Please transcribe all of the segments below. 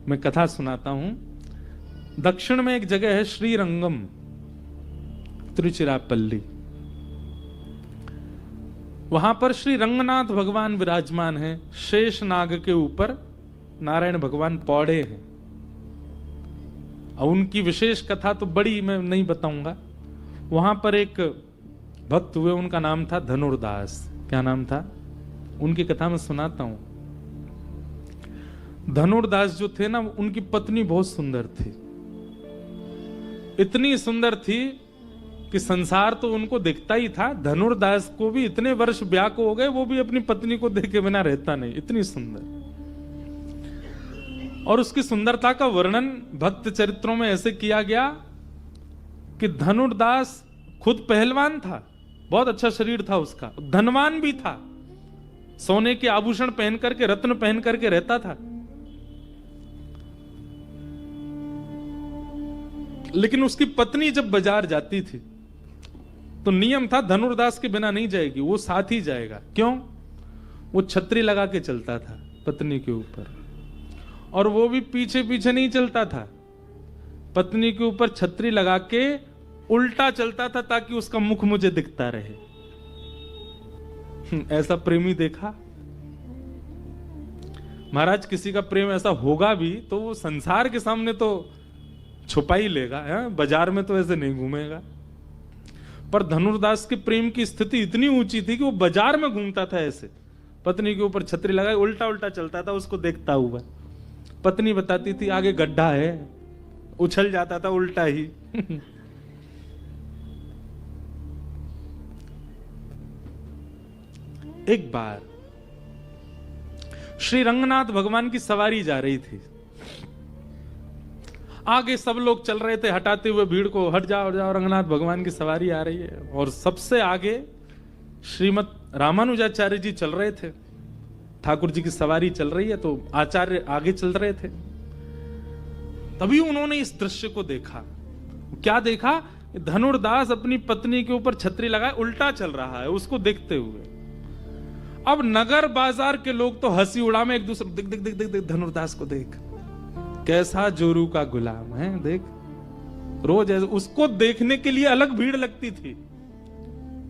मैं कथा सुनाता हूं। दक्षिण में एक जगह है श्रीरंगम, तिरुचिरापल्ली। वहां पर श्री रंगनाथ भगवान विराजमान हैं। शेष नाग के ऊपर नारायण भगवान पौड़े हैं। और उनकी विशेष कथा तो बड़ी मैं नहीं बताऊंगा। वहां पर एक भक्त हुए, उनका नाम था धनुर्दास। क्या नाम था? उनकी कथा मैं सुनाता हूं। धनुर्दास जो थे ना, उनकी पत्नी बहुत सुंदर थी। इतनी सुंदर थी कि संसार तो उनको दिखता ही था। धनुर्दास को भी इतने वर्ष ब्याह को हो गए, वो भी अपनी पत्नी को देखे बिना रहता नहीं, इतनी सुंदर। और उसकी सुंदरता का वर्णन भक्त चरित्रों में ऐसे किया गया कि धनुर्दास खुद पहलवान था, बहुत अच्छा शरीर था उसका, धनवान भी था, सोने के आभूषण पहन करके, रत्न पहन करके रहता था। लेकिन उसकी पत्नी जब बाजार जाती थी तो नियम था धनुर्दास के बिना नहीं जाएगी, वो साथ ही जाएगा। क्यों? वो छतरी लगा के चलता था पत्नी के ऊपर, और वो भी पीछे पीछे नहीं चलता था, पत्नी के ऊपर छतरी लगा के उल्टा चलता था ताकि उसका मुख मुझे दिखता रहे। ऐसा प्रेमी देखा? महाराज, किसी का प्रेम ऐसा होगा भी तो वो संसार के सामने तो छुपा ही लेगा, बाजार में तो ऐसे नहीं घूमेगा। पर धनुर्दास के प्रेम की स्थिति इतनी ऊंची थी कि वो बाजार में घूमता था ऐसे, पत्नी के ऊपर छतरी लगाए उल्टा उल्टा चलता था उसको देखता हुआ। पत्नी बताती थी आगे गड्ढा है, उछल जाता था उल्टा ही। एक बार श्री रंगनाथ भगवान की सवारी जा रही थी। आगे सब लोग चल रहे थे हटाते हुए भीड़ को, हट जाओ हट जाओ, रंगनाथ भगवान की सवारी आ रही है। और सबसे आगे श्रीमद रामानुजाचार्य जी चल रहे थे। ठाकुर जी की सवारी चल रही है तो आचार्य आगे चल रहे थे। तभी उन्होंने इस दृश्य को देखा। क्या देखा? धनुर्दास अपनी पत्नी के ऊपर छतरी लगाए उल्टा चल रहा है, उसको देखते हुए। अब नगर बाजार के लोग तो हंसी उड़ा में एक दूसरे, देख देख देख देख देख धनुर्दास को देख, कैसा जोरू का गुलाम है, देख। रोज उसको देखने के लिए अलग भीड़ लगती थी।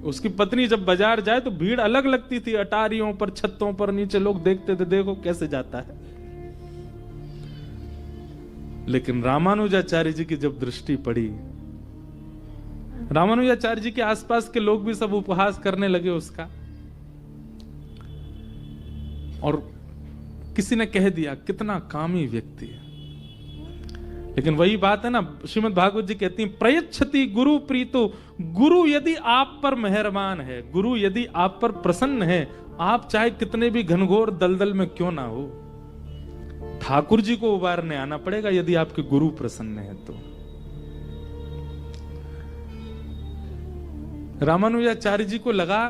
उसकी पत्नी जब बाजार जाए तो भीड़ अलग लगती थी, अटारियों पर, छतों पर, नीचे लोग देखते थे, देखो कैसे जाता है। लेकिन रामानुजाचार्य जी की जब दृष्टि पड़ी, रामानुजाचार्य जी के आसपास के लोग भी सब उपहास करने लगे उसका। और किसी ने कह दिया कितना कामी व्यक्ति है। लेकिन वही बात है ना, श्रीमद् भागवत जी कहती हैं प्रयच्छति गुरु प्रीतो, गुरु यदि आप पर मेहरबान है, गुरु यदि आप पर प्रसन्न है, आप चाहे कितने भी घनघोर दलदल में क्यों ना हो, ठाकुर जी को उबारने आना पड़ेगा यदि आपके गुरु प्रसन्न है तो। रामानुजाचार्य जी को लगा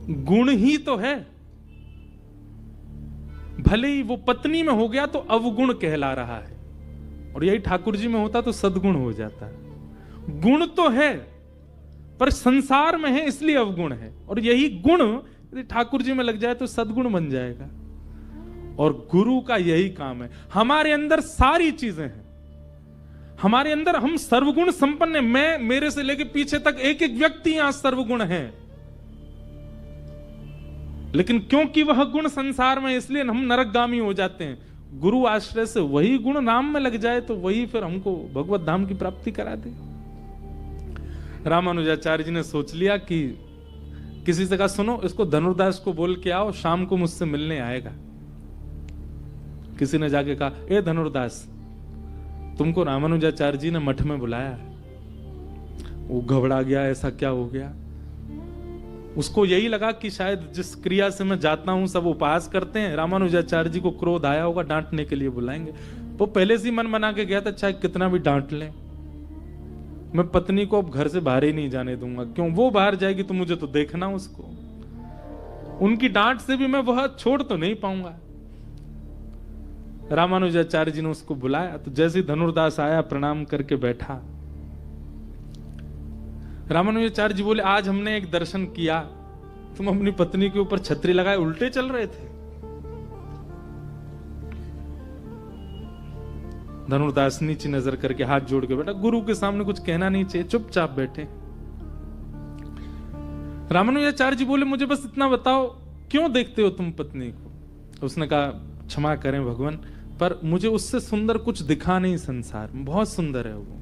गुण ही तो है, भले ही वो पत्नी में हो गया तो अवगुण कहला रहा है, और यही ठाकुर जी में होता तो सद्गुण हो जाता है। गुण तो है पर संसार में है इसलिए अवगुण है, और यही गुण यदि ठाकुर जी में लग जाए तो सद्गुण बन जाएगा। और गुरु का यही काम है। हमारे अंदर सारी चीजें हैं, हमारे अंदर हम सर्वगुण संपन्न है। मैं, मेरे से लेके पीछे तक एक एक व्यक्ति यहां सर्वगुण है, लेकिन क्योंकि वह गुण संसार में, इसलिए हम नरकगामी हो जाते हैं। गुरु आश्रय से वही गुण नाम में लग जाए तो वही फिर हमको भगवत धाम की प्राप्ति करा दे। रामानुजाचार्य जी ने सोच लिया कि किसी से कहा सुनो, इसको धनुर्दास को बोल के आओ, शाम को मुझसे मिलने आएगा। किसी ने जाके कहा ए धनुर्दास, तुमको रामानुजाचार्य जी ने मठ में बुलाया। वो घबरा गया, ऐसा क्या हो गया? उसको यही लगा कि शायद जिस क्रिया से मैं जाता हूं सब उपहास करते हैं, रामानुजाचार्य जी को क्रोध आया होगा, डांटने के लिए बुलाएंगे। वो पहले से मन बना के गया था चाहे कितना भी डांट लें, मैं पत्नी को अब घर से बाहर ही नहीं जाने दूंगा। क्यों? वो बाहर जाएगी तो मुझे तो देखना उसको, उनकी डांट से भी मैं वह छोड़ तो नहीं पाऊंगा। रामानुजाचार्य जी ने उसको बुलाया तो जैसे धनुर्दास आया प्रणाम करके बैठा, रामानुजाचार्य जी बोले आज हमने एक दर्शन किया, तुम अपनी पत्नी के ऊपर छतरी लगाए उल्टे चल रहे थे। धनुर्दास नीची नजर करके हाथ जोड़ के बैठा, गुरु के सामने कुछ कहना नहीं चाहिए, चुपचाप बैठे। रामानुजाचार्य जी बोले, मुझे बस इतना बताओ, क्यों देखते हो तुम पत्नी को? उसने कहा, क्षमा करें भगवान, पर मुझे उससे सुंदर कुछ दिखा नहीं संसार में, बहुत सुंदर है वो,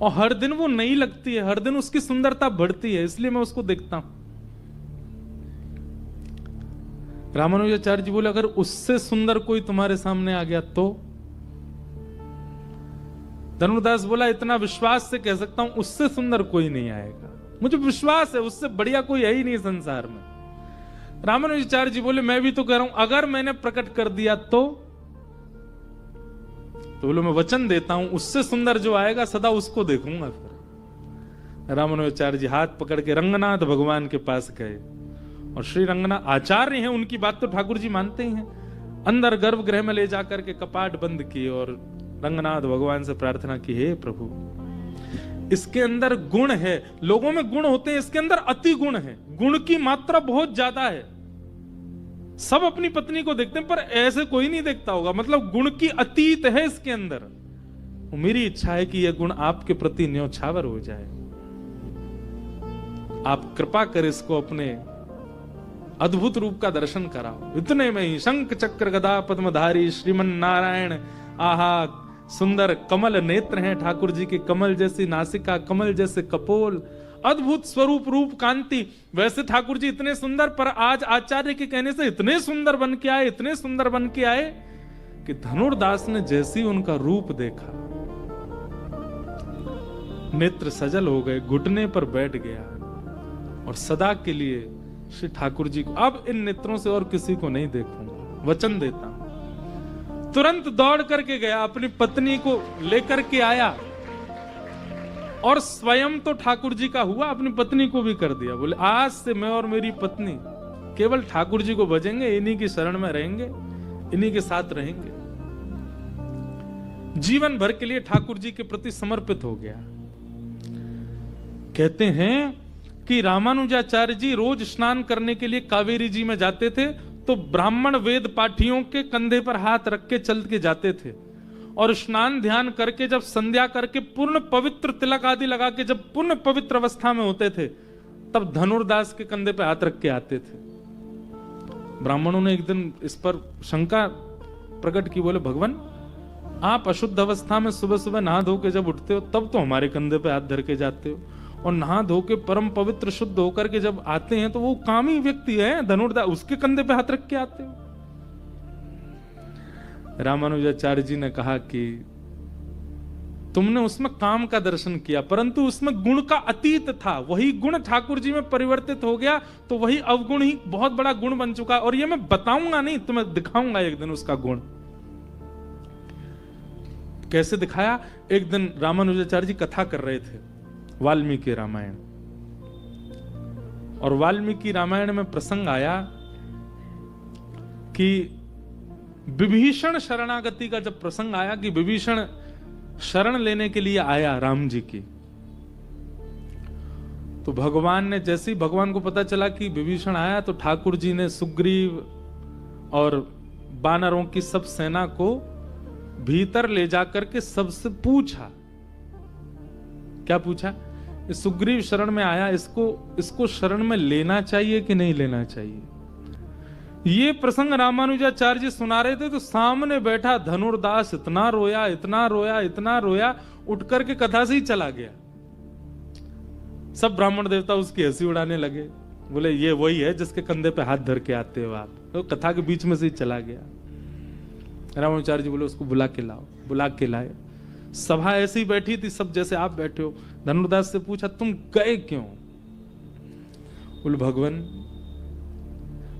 और हर दिन वो नई लगती है, हर दिन उसकी सुंदरता बढ़ती है, इसलिए मैं उसको देखता हूं। रामानुजाचार्य जी बोले, अगर उससे सुंदर कोई तुम्हारे सामने आ गया तो? धनुर्दास बोला, इतना विश्वास से कह सकता हूं, उससे सुंदर कोई नहीं आएगा, मुझे विश्वास है, उससे बढ़िया कोई है ही नहीं संसार में। रामानुजाचार्य जी बोले, मैं भी तो कह रहा हूं, अगर मैंने प्रकट कर दिया तो बोलो, मैं वचन देता हूं, उससे सुंदर जो आएगा सदा उसको देखूंगा। फिर रामानुजाचार्य जी हाथ पकड़ के रंगनाथ भगवान के पास गए, और श्री रंगनाथ आचार्य हैं, उनकी बात तो ठाकुर जी मानते ही हैं। अंदर गर्भगृह में ले जाकर के कपाट बंद किए और रंगनाथ भगवान से प्रार्थना की, हे प्रभु, इसके अंदर गुण है, लोगों में गुण होते हैं, इसके अंदर अति गुण है, गुण की मात्रा बहुत ज्यादा है। सब अपनी पत्नी को देखते हैं, पर ऐसे कोई नहीं देखता होगा, मतलब गुण की अतीत है इसके अंदर। मेरी इच्छा है कि यह गुण आपके प्रति न्योछावर हो जाए, आप कृपा कर इसको अपने अद्भुत रूप का दर्शन कराओ। इतने में ही शंख चक्र गदा पद्मधारी श्रीमन नारायण, आहा सुंदर कमल नेत्र हैं ठाकुर जी के, कमल जैसी नासिका, कमल जैसे कपोल, अद्भुत स्वरूप रूप कांति। वैसे ठाकुर जी इतने सुंदर, पर आज आचार्य के कहने से इतने सुंदर बन के आए, इतने सुंदर बन के आए कि धनुर्दास ने जैसी उनका रूप देखा, नेत्र सजल हो गए, घुटने पर बैठ गया, और सदा के लिए श्री ठाकुर जी को, अब इन नेत्रों से और किसी को नहीं देखूंगा, वचन देता हूं। तुरंत दौड़ करके गया, अपनी पत्नी को लेकर के आया, और स्वयं तो ठाकुर जी का हुआ, अपनी पत्नी को भी कर दिया। बोले, आज से मैं और मेरी पत्नी केवल ठाकुर जी को भजेंगे, इन्हीं की शरण में रहेंगे, इन्हीं के साथ रहेंगे। जीवन भर के लिए ठाकुर जी के प्रति समर्पित हो गया। कहते हैं कि रामानुजाचार्य जी रोज स्नान करने के लिए कावेरी जी में जाते थे, तो ब्राह्मण वेद पाठियों के कंधे पर हाथ रख के चल के जाते थे, और स्नान ध्यान करके जब संध्या करके पूर्ण पवित्र तिलक आदि लगा के जब पूर्ण पवित्र अवस्था में होते थे, तब धनुर्दास के कंधे पर हाथ रख के आते थे। ब्राह्मणों ने एक दिन इस पर शंका प्रकट की, बोले, भगवान आप अशुद्ध अवस्था में सुबह सुबह नहा धो के जब उठते हो, तब तो हमारे कंधे पे हाथ धर के जाते हो, और नहा धो के परम पवित्र शुद्ध होकर के जब आते हैं तो वो कामी व्यक्ति है धनुर्दास, उसके कंधे पे हाथ रख के आते हो। रामानुजाचार्य जी ने कहा कि तुमने उसमें काम का दर्शन किया, परंतु उसमें गुण का अतीत था, वही गुण ठाकुर जी में परिवर्तित हो गया, तो वही अवगुण ही बहुत बड़ा गुण बन चुका, और ये मैं बताऊंगा नहीं, तुम्हें दिखाऊंगा एक दिन उसका गुण। कैसे दिखाया? एक दिन रामानुजाचार्य जी कथा कर रहे थे वाल्मीकि रामायण, और वाल्मीकि रामायण में प्रसंग आया कि विभीषण शरणागति का जब प्रसंग आया कि विभीषण शरण लेने के लिए आया राम जी की, तो भगवान ने, जैसे ही भगवान को पता चला कि विभीषण आया, तो ठाकुर जी ने सुग्रीव और वानरों की सब सेना को भीतर ले जाकर के सबसे पूछा। क्या पूछा? सुग्रीव शरण में आया, इसको शरण में लेना चाहिए कि नहीं लेना चाहिए? ये प्रसंग रामानुजाचार्य जी सुना रहे थे, तो सामने बैठा धनुर्दास इतना रोया, इतना रोया, इतना रोया, उठ करके कथा से ही चला गया। सब ब्राह्मण देवता उसकी हंसी उड़ाने लगे, बोले ये वही है जिसके कंधे पे हाथ धर के आते हो आप, तो कथा के बीच में से ही चला गया। रामानुजाचार्य जी बोले उसको बुला के लाओ, बुला के लाए। सभा ऐसी बैठी थी, सब जैसे आप बैठे हो। धनुर्दास से पूछा तुम गए क्यों? बोले भगवान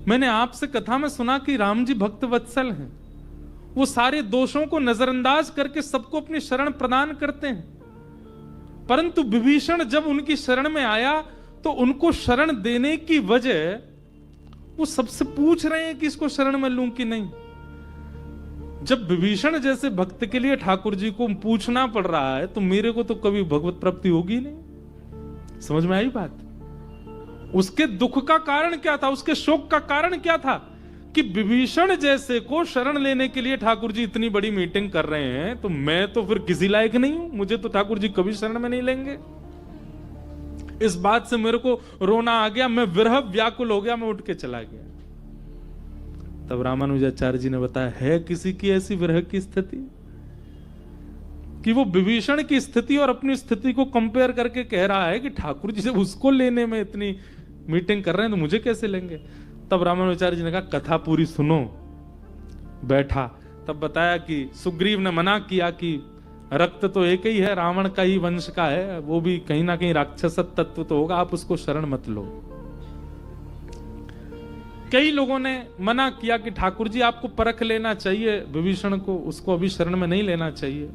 मैंने आपसे कथा में सुना कि राम जी भक्त वत्सल हैं, वो सारे दोषों को नजरअंदाज करके सबको अपनी शरण प्रदान करते हैं, परंतु विभीषण जब उनकी शरण में आया तो उनको शरण देने की वजह वो सबसे पूछ रहे हैं कि इसको शरण में लूं कि नहीं। जब विभीषण जैसे भक्त के लिए ठाकुर जी को पूछना पड़ रहा है, तो मेरे को तो कभी भगवत प्राप्ति होगी नहीं। समझ में आई बात? उसके दुख का कारण क्या था, उसके शोक का कारण क्या था कि विभीषण जैसे को शरण लेने के लिए ठाकुर जी इतनी बड़ी मीटिंग कर रहे हैं, तो मैं तो फिर किसी लायक नहीं हूं, मुझे तो ठाकुर जी कभी शरण में नहीं लेंगे। इस बात से मेरे को रोना आ गया, मैं विरह व्याकुल हो गया, मैं उठ के चला गया। तब रामानुजाचार्य जी ने बताया, है किसी की ऐसी विरह की स्थिति कि वो विभीषण की स्थिति और अपनी स्थिति को कंपेयर करके कह रहा है कि ठाकुर जी जब उसको लेने में इतनी मीटिंग कर रहे हैं तो मुझे कैसे लेंगे। तब रामानुजाचार्य जी ने कहा, कथा पूरी सुनो। बैठा, तब बताया कि सुग्रीव ने मना किया कि रक्त तो एक ही है, रावण का ही वंश का है, वो भी कहीं ना कहीं राक्षस तत्व तो होगा, आप उसको शरण मत लो। कई लोगों ने मना किया कि ठाकुर जी आपको परख लेना चाहिए विभीषण को, उसको अभी शरण में नहीं लेना चाहिए।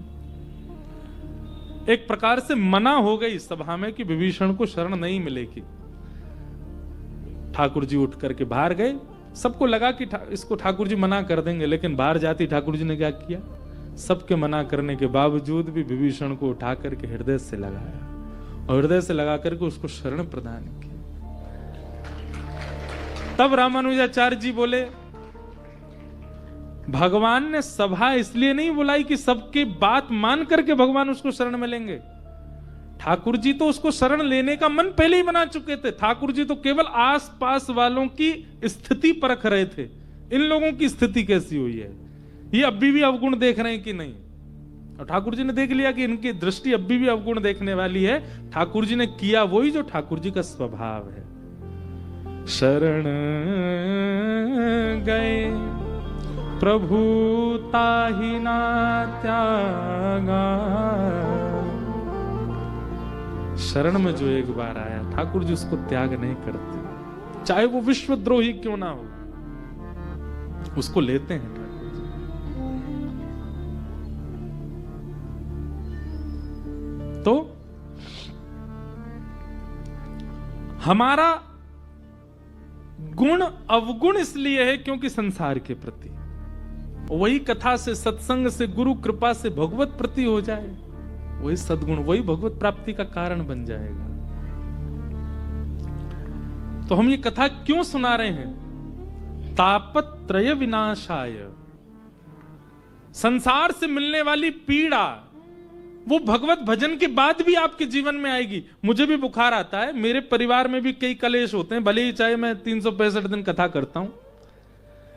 एक प्रकार से मना हो गई सभा में कि विभीषण को शरण नहीं मिलेगी। ठाकुर जी उठ करके बाहर गए, सबको लगा कि इसको ठाकुर जी मना कर देंगे, लेकिन बाहर जाती ठाकुर जी ने क्या किया, सबके मना करने के बावजूद भी विभीषण को उठा करके हृदय से लगाया और हृदय से लगा करके उसको शरण प्रदान की। तब रामानुजाचार्य जी बोले, भगवान ने सभा इसलिए नहीं बुलाई कि सबकी बात मान करके भगवान उसको शरण में लेंगे। ठाकुर जी तो उसको शरण लेने का मन पहले ही बना चुके थे। ठाकुर जी तो केवल आसपास वालों की स्थिति परख रहे थे, इन लोगों की स्थिति कैसी हुई है, ये अभी भी अवगुण देख रहे हैं कि नहीं। और ठाकुर जी ने देख लिया कि इनकी दृष्टि अभी भी अवगुण देखने वाली है। ठाकुर जी ने किया वही जो ठाकुर जी का स्वभाव है। शरण गए प्रभु ताहि ना त्यागा। शरण में जो एक बार आया ठाकुर जी उसको त्याग नहीं करते, चाहे वो विश्वद्रोही क्यों ना हो, उसको लेते हैं ठाकुर जी। तो हमारा गुण अवगुण इसलिए है क्योंकि संसार के प्रति, वही कथा से, सत्संग से, गुरु कृपा से भगवत प्रति हो जाए, वही सद्गुण, वही भगवत प्राप्ति का कारण बन जाएगा। तो हम ये कथा क्यों सुना रहे हैं? तापत्रय विनाशाय, संसार से मिलने वाली पीड़ा वो भगवत भजन के बाद भी आपके जीवन में आएगी। मुझे भी बुखार आता है, मेरे परिवार में भी कई कलेश होते हैं, भले ही चाहे मैं 365 दिन कथा करता हूं,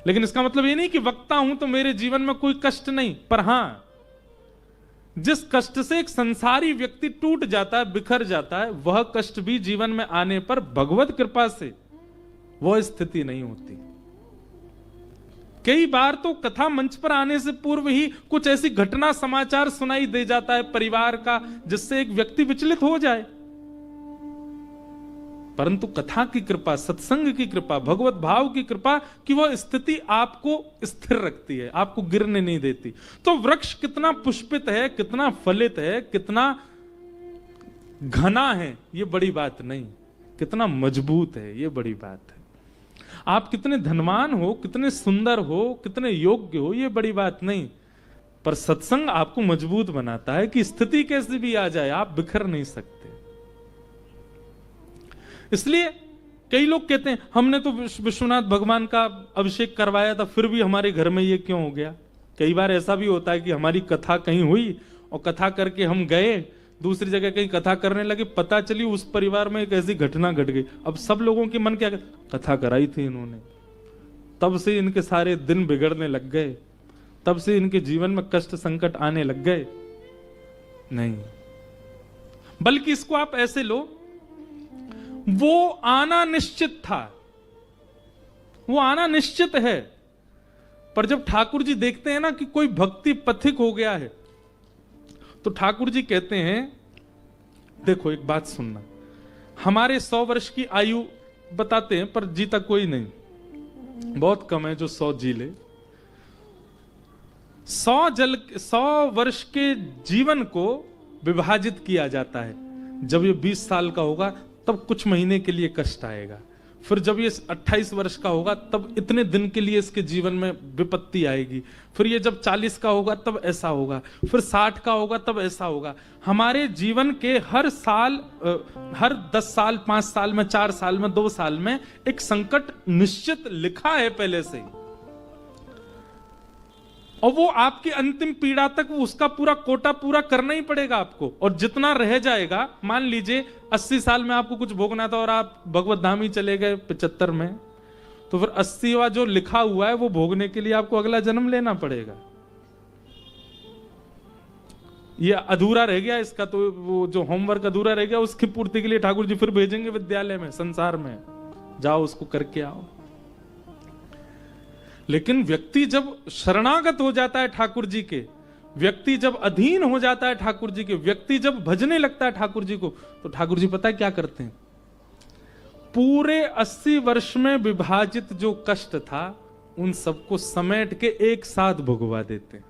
लेकिन इसका मतलब ये नहीं कि वक्ता हूं तो मेरे जीवन में कोई कष्ट नहीं। पर हां, जिस कष्ट से एक संसारी व्यक्ति टूट जाता है, बिखर जाता है, वह कष्ट भी जीवन में आने पर भगवत कृपा से वह स्थिति नहीं होती। कई बार तो कथा मंच पर आने से पूर्व ही कुछ ऐसी घटना समाचार सुनाई दे जाता है परिवार का, जिससे एक व्यक्ति विचलित हो जाए। परंतु कथा की कृपा, सत्संग की कृपा, भगवत भाव की कृपा कि वह स्थिति आपको स्थिर रखती है, आपको गिरने नहीं देती। तो वृक्ष कितना पुष्पित है, कितना फलित है, कितना घना है, ये बड़ी बात नहीं, कितना मजबूत है, ये बड़ी बात है। आप कितने धनवान हो, कितने सुंदर हो, कितने योग्य हो, ये बड़ी बात नहीं, पर सत्संग आपको मजबूत बनाता है कि स्थिति कैसी भी आ जाए आप बिखर नहीं सकते। इसलिए कई लोग कहते हैं हमने तो विश्वनाथ भगवान का अभिषेक करवाया था, फिर भी हमारे घर में ये क्यों हो गया। कई बार ऐसा भी होता है कि हमारी कथा कहीं हुई और कथा करके हम गए, दूसरी जगह कहीं कथा करने लगे, पता चली उस परिवार में एक ऐसी घटना घट गई। अब सब लोगों के मन क्या, कथा कराई थी इन्होंने, तब से इनके सारे दिन बिगड़ने लग गए, तब से इनके जीवन में कष्ट संकट आने लग गए। नहीं, बल्कि इसको आप ऐसे लो, वो आना निश्चित था, वो आना निश्चित है। पर जब ठाकुर जी देखते हैं ना कि कोई भक्ति पथिक हो गया है, तो ठाकुर जी कहते हैं, देखो एक बात सुनना, हमारे 100 वर्ष की आयु बताते हैं पर जीता कोई नहीं, बहुत कम है जो 100 जी ले। 100 वर्ष के जीवन को विभाजित किया जाता है। जब ये 20 साल का होगा तब कुछ महीने के लिए कष्ट आएगा, फिर जब ये 28 वर्ष का होगा तब इतने दिन के लिए इसके जीवन में विपत्ति आएगी, फिर ये जब 40 का होगा तब ऐसा होगा, फिर 60 का होगा तब ऐसा होगा। हमारे जीवन के हर साल, हर 10 साल, 5 साल में, 4 साल में, 2 साल में एक संकट निश्चित लिखा है पहले से ही। और वो आपकी अंतिम पीड़ा तक वो उसका पूरा कोटा पूरा करना ही पड़ेगा आपको। और जितना रह जाएगा, मान लीजिए 80 साल में आपको कुछ भोगना था और आप भगवत धाम ही चले गए 75 में, तो फिर 80वां जो लिखा हुआ है वो भोगने के लिए आपको अगला जन्म लेना पड़ेगा। ये अधूरा रह गया इसका, तो वो जो होमवर्क अधूरा रह गया उसकी पूर्ति के लिए ठाकुर जी फिर भेजेंगे विद्यालय में, संसार में, जाओ उसको करके आओ। लेकिन व्यक्ति जब शरणागत हो जाता है ठाकुर जी के, व्यक्ति जब अधीन हो जाता है ठाकुर जी के, व्यक्ति जब भजने लगता है ठाकुर जी को, तो ठाकुर जी पता है क्या करते हैं? पूरे 80 वर्ष में विभाजित जो कष्ट था उन सबको समेट के एक साथ भोगवा देते हैं।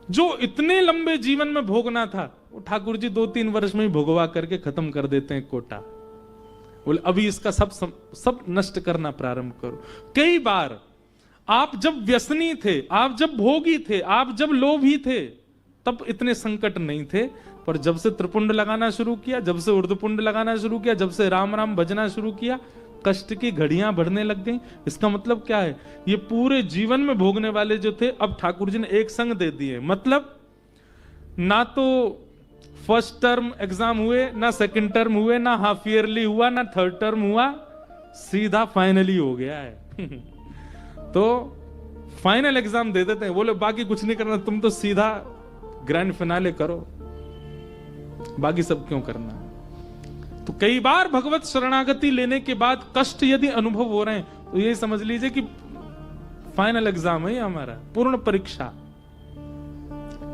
जो इतने लंबे जीवन में भोगना था वो ठाकुर जी 2-3 वर्ष में ही भोगवा करके खत्म कर देते हैं कोटा। बोले अभी इसका सब नष्ट करना प्रारंभ करो। कई बार आप जब व्यसनी थे, आप जब भोगी थे, आप जब लोभी थे, तब इतने संकट नहीं थे। पर जब से त्रिपुंड लगाना शुरू किया, जब से ऊर्ध्वपुंड लगाना शुरू किया, जब से राम राम भजना शुरू किया, कष्ट की घड़ियां बढ़ने लग गई। इसका मतलब क्या है? ये पूरे जीवन में भोगने वाले जो थे अब ठाकुर जी ने एक संग दे दिए। मतलब ना तो फर्स्ट टर्म एग्जाम हुए, ना सेकंड टर्म हुए, ना हाफ ईयरली हुआ, ना थर्ड टर्म हुआ, सीधा फाइनली हो गया है। तो फाइनल एग्जाम दे देते हैं, बोले बाकी कुछ नहीं करना, तुम तो सीधा ग्रैंड फिनाले करो, बाकी सब क्यों करना। तो कई बार भगवत शरणागति लेने के बाद कष्ट यदि अनुभव हो रहे हैं तो ये समझ लीजिए कि फाइनल एग्जाम है हमारा, पूर्ण परीक्षा।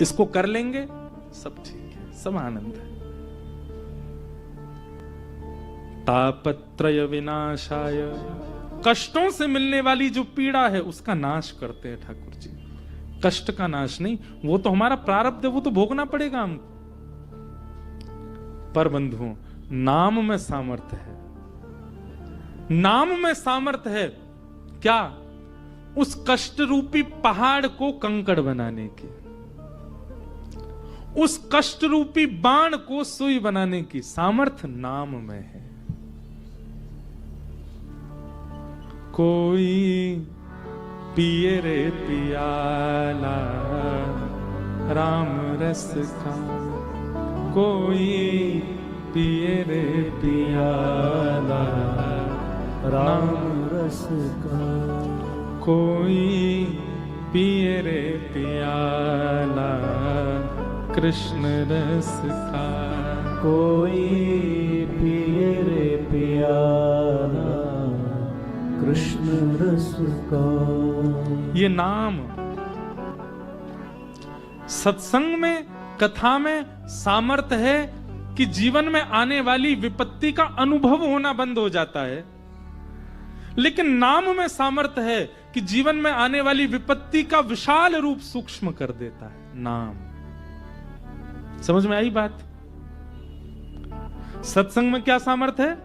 इसको कर लेंगे सब ठीक है, सब आनंद है। तापत्रय विनाशाय, कष्टों से मिलने वाली जो पीड़ा है उसका नाश करते हैं ठाकुर जी। कष्ट का नाश नहीं, वो तो हमारा प्रारब्ध है, वो तो भोगना पड़ेगा हमको। पर बंधुओं, नाम में सामर्थ्य है, नाम में सामर्थ्य है। क्या? उस कष्ट रूपी पहाड़ को कंकड़ बनाने की, उस कष्ट रूपी बाण को सुई बनाने की सामर्थ्य नाम में है। कोई पिए रे पियाला राम रस का, कोई पिए रे पियाला राम रस का, कोई पिए रे पियाला कृष्ण रस का, कोई पिए रे पियाला कृष्ण रस का। ये नाम सत्संग में, कथा में सामर्थ्य है कि जीवन में आने वाली विपत्ति का अनुभव होना बंद हो जाता है। लेकिन नाम में सामर्थ्य है कि जीवन में आने वाली विपत्ति का विशाल रूप सूक्ष्म कर देता है नाम। समझ में आई बात? सत्संग में क्या सामर्थ्य है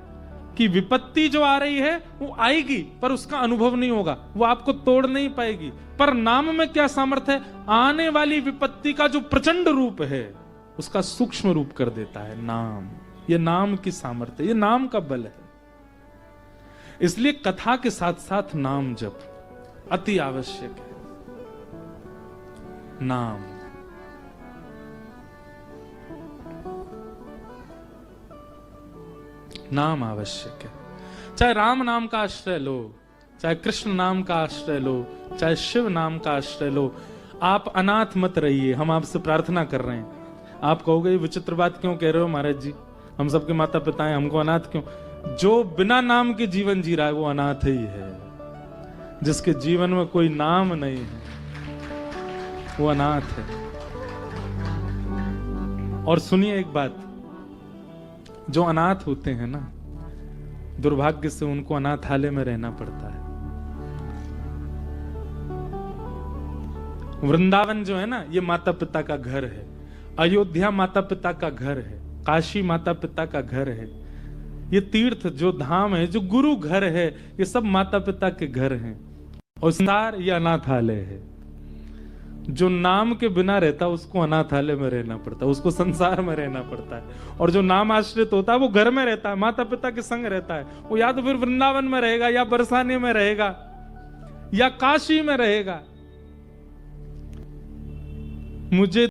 कि विपत्ति जो आ रही है वो आएगी पर उसका अनुभव नहीं होगा, वो आपको तोड़ नहीं पाएगी। पर नाम में क्या सामर्थ्य है? आने वाली विपत्ति का जो प्रचंड रूप है उसका सूक्ष्म रूप कर देता है नाम। ये नाम की सामर्थ्य, ये नाम का बल है। इसलिए कथा के साथ साथ नाम जप अति आवश्यक है। नाम नाम आवश्यक है। चाहे राम नाम का आश्रय लो, चाहे कृष्ण नाम का आश्रय लो, चाहे शिव नाम का आश्रय लो। आप अनाथ मत रहिए, हम आपसे प्रार्थना कर रहे हैं। आप कहोगे विचित्र बात क्यों कह रहे हो महाराज जी, हम सबके माता पिता हैं, हमको अनाथ क्यों? जो बिना नाम के जीवन जी रहा है वो अनाथ ही है। जिसके जीवन में कोई नाम नहीं है वो अनाथ है। और सुनिए एक बात, जो अनाथ होते हैं ना, दुर्भाग्य से उनको अनाथालय में रहना पड़ता है। वृंदावन जो है ना, ये माता पिता का घर है। अयोध्या माता पिता का घर है। काशी माता पिता का घर है। ये तीर्थ जो धाम है, जो गुरु घर है, ये सब माता पिता के घर हैं। और संसार ये अनाथालय है। जो नाम के बिना रहता है उसको अनाथालय में रहना पड़ता है, उसको संसार में रहना पड़ता है। और जो नाम आश्रित होता है वो घर में रहता है, माता पिता के संग रहता है। वो या तो फिर वृंदावन में रहेगा, या बरसाने में रहेगा, या काशी में रहेगा। मुझे